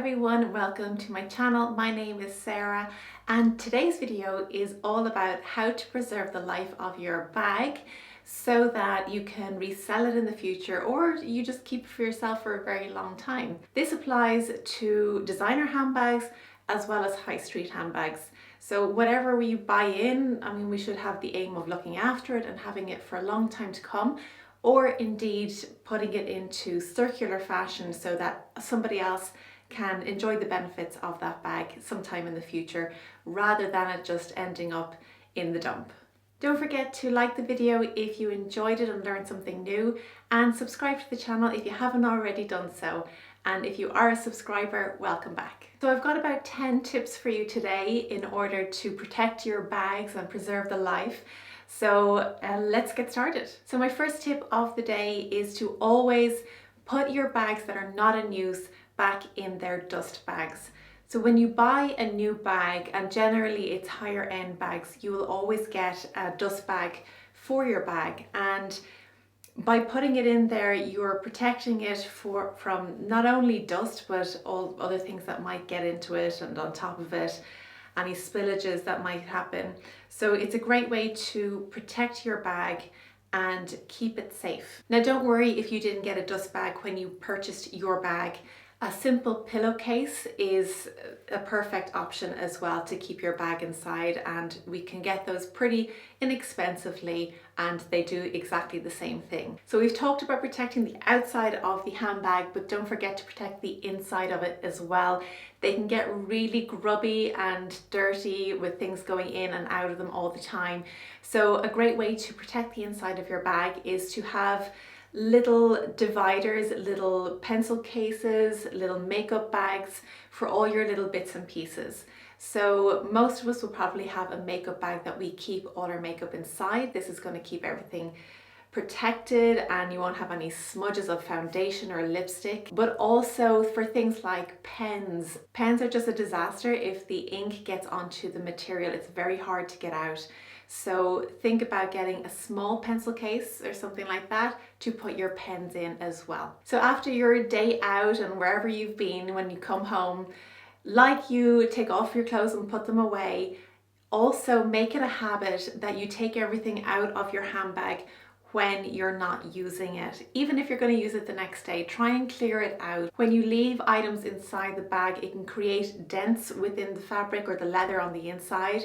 everyone, welcome to my channel. My name is Sarah and today's video is all about how to preserve the life of your bag so that you can resell it in the future or you just keep it for yourself for a very long time. This applies to designer handbags as well as high street handbags. So whatever we buy in, we should have the aim of looking after it and having it for a long time to come, or indeed putting it into circular fashion so that somebody else can enjoy the benefits of that bag sometime in the future rather than it just ending up in the dump. Don't forget to like the video if you enjoyed it and learned something new, and subscribe to the channel if you haven't already done so. And if you are a subscriber, welcome back. So I've got about 10 tips for you today in order to protect your bags and preserve the life. So let's get started. So my first tip of the day is to always put your bags that are not in use back in their dust bags. So when you buy a new bag, and generally it's higher end bags, you will always get a dust bag for your bag. And by putting it in there, you're protecting it from not only dust, but all other things that might get into it and on top of it, any spillages that might happen. So it's a great way to protect your bag and keep it safe. Now don't worry if you didn't get a dust bag when you purchased your bag. A simple pillowcase is a perfect option as well to keep your bag inside, and we can get those pretty inexpensively and they do exactly the same thing. So we've talked about protecting the outside of the handbag, but don't forget to protect the inside of it as well. They can get really grubby and dirty with things going in and out of them all the time. So a great way to protect the inside of your bag is to have little dividers, little pencil cases, little makeup bags for all your little bits and pieces. So most of us will probably have a makeup bag that we keep all our makeup inside. This is going to keep everything protected and you won't have any smudges of foundation or lipstick. But also for things like pens. Pens are just a disaster if the ink gets onto the material. It's very hard to get out. So think about getting a small pencil case or something like that to put your pens in as well. So after your day out and wherever you've been, when you come home, like you take off your clothes and put them away, also make it a habit that you take everything out of your handbag when you're not using it. Even if you're going to use it the next day, try and clear it out. When you leave items inside the bag, it can create dents within the fabric or the leather on the inside,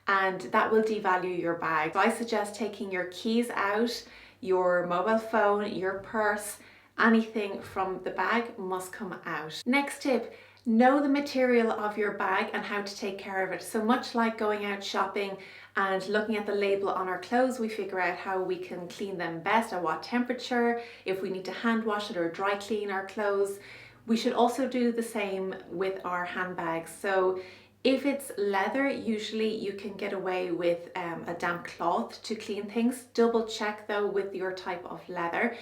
and that will devalue your bag. So I suggest taking your keys out, your mobile phone, your purse, anything from the bag must come out. Next tip, know the material of your bag and how to take care of it. So much like going out shopping and looking at the label on our clothes, we figure out how we can clean them best, at what temperature, if we need to hand wash it or dry clean our clothes. We should also do the same with our handbags. So if it's leather, usually you can get away with a damp cloth to clean things. Double check though with your type of leather.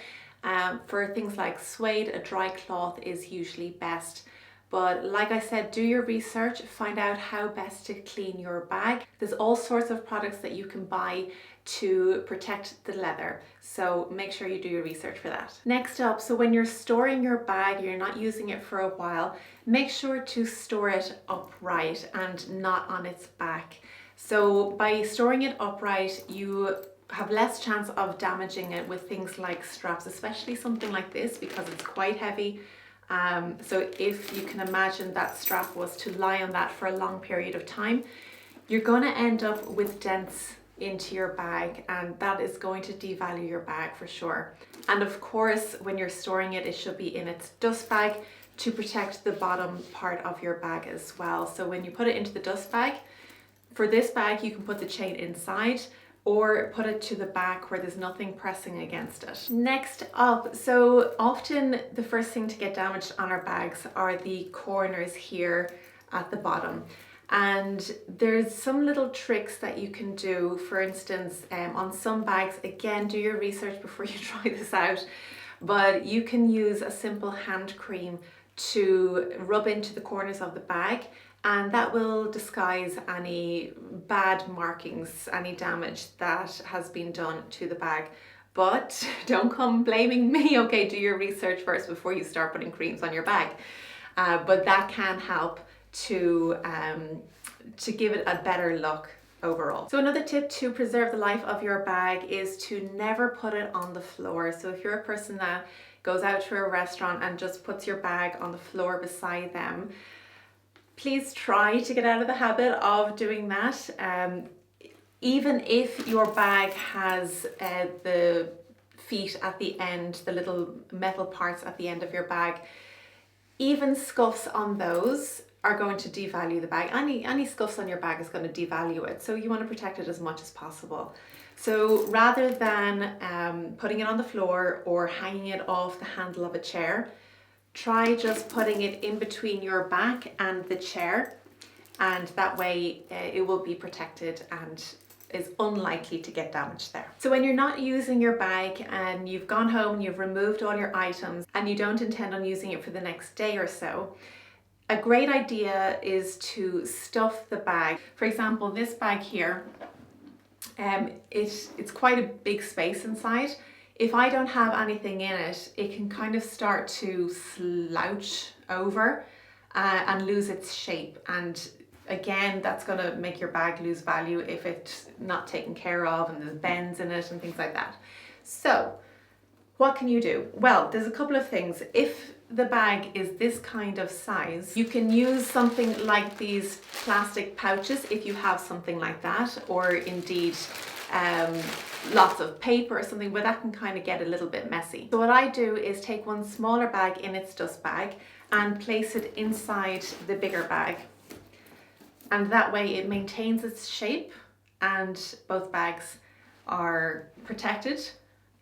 For things like suede, a dry cloth is usually best. But like I said, do your research, find out how best to clean your bag. There's all sorts of products that you can buy to protect the leather. So make sure you do your research for that. Next up, so when you're storing your bag, you're not using it for a while, make sure to store it upright and not on its back. So by storing it upright, you have less chance of damaging it with things like straps, especially something like this because it's quite heavy. So if you can imagine that strap was to lie on that for a long period of time, you're going to end up with dents into your bag, and that is going to devalue your bag for sure. And of course, when you're storing it, it should be in its dust bag to protect the bottom part of your bag as well. So when you put it into the dust bag, for this bag, you can put the chain inside or put it to the back where there's nothing pressing against it. Next up, so often the first thing to get damaged on our bags are the corners here at the bottom. And there's some little tricks that you can do. For instance, on some bags, again, do your research before you try this out, but you can use a simple hand cream to rub into the corners of the bag, and that will disguise any bad markings, any damage that has been done to the bag. But don't come blaming me, okay? Do your research first before you start putting creams on your bag. but that can help to give it a better look overall. So another tip to preserve the life of your bag is to never put it on the floor. So if you're a person that goes out to a restaurant and just puts your bag on the floor beside them, please try to get out of the habit of doing that. Even if your bag has the feet at the end, the little metal parts at the end of your bag, even scuffs on those are going to devalue the bag. Any scuffs on your bag is going to devalue it. So you want to protect it as much as possible. So rather than putting it on the floor or hanging it off the handle of a chair, try just putting it in between your back and the chair, and that way it will be protected and is unlikely to get damaged there. So when you're not using your bag and you've gone home, you've removed all your items and you don't intend on using it for the next day or so, a great idea is to stuff the bag. For example, this bag here, it's quite a big space inside. If I don't have anything in it, it can kind of start to slouch over and lose its shape. And again, that's going to make your bag lose value if it's not taken care of and there's bends in it and things like that. So what can you do? Well, there's a couple of things. If the bag is this kind of size, you can use something like these plastic pouches if you have something like that, or indeed lots of paper or something, but that can kind of get a little bit messy. So what I do is take one smaller bag in its dust bag and place it inside the bigger bag. And that way it maintains its shape and both bags are protected.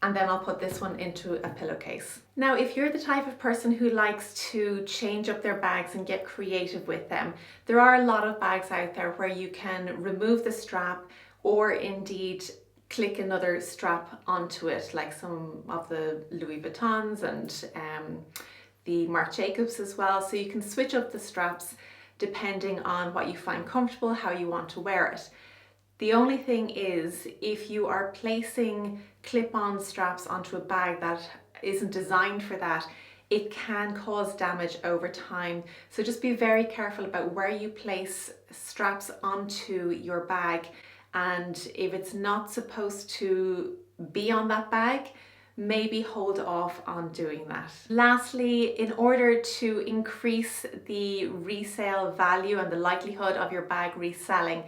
And then I'll put this one into a pillowcase. Now, if you're the type of person who likes to change up their bags and get creative with them, there are a lot of bags out there where you can remove the strap or indeed click another strap onto it, like some of the Louis Vuittons and the Marc Jacobs as well. So you can switch up the straps depending on what you find comfortable, how you want to wear it. The only thing is, if you are placing clip-on straps onto a bag that isn't designed for that, it can cause damage over time. So just be very careful about where you place straps onto your bag, and if it's not supposed to be on that bag, maybe hold off on doing that. Lastly, in order to increase the resale value and the likelihood of your bag reselling,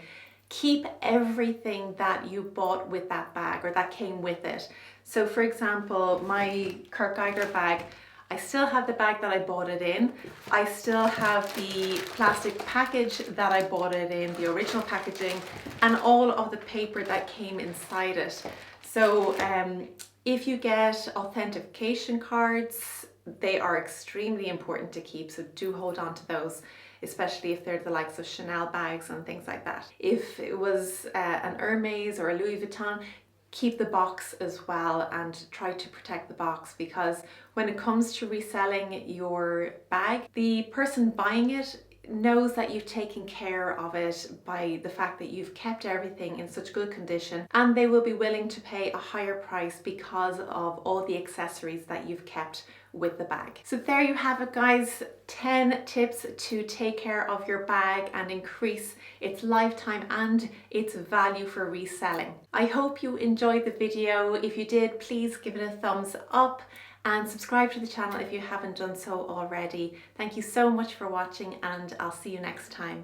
keep everything that you bought with that bag or that came with it. So for example, my Kurt Geiger bag, I still have the bag that I bought it in. I still have the plastic package that I bought it in, the original packaging, and all of the paper that came inside it. So if you get authentication cards, they are extremely important to keep, so do hold on to those, especially if they're the likes of Chanel bags and things like that. If it was an Hermes or a Louis Vuitton, keep the box as well and try to protect the box, because when it comes to reselling your bag, the person buying it knows that you've taken care of it by the fact that you've kept everything in such good condition, and they will be willing to pay a higher price because of all the accessories that you've kept with the bag. So there you have it, guys. 10 tips to take care of your bag and increase its lifetime and its value for reselling. I hope you enjoyed the video. If you did, please give it a thumbs up and subscribe to the channel if you haven't done so already. Thank you so much for watching, and I'll see you next time.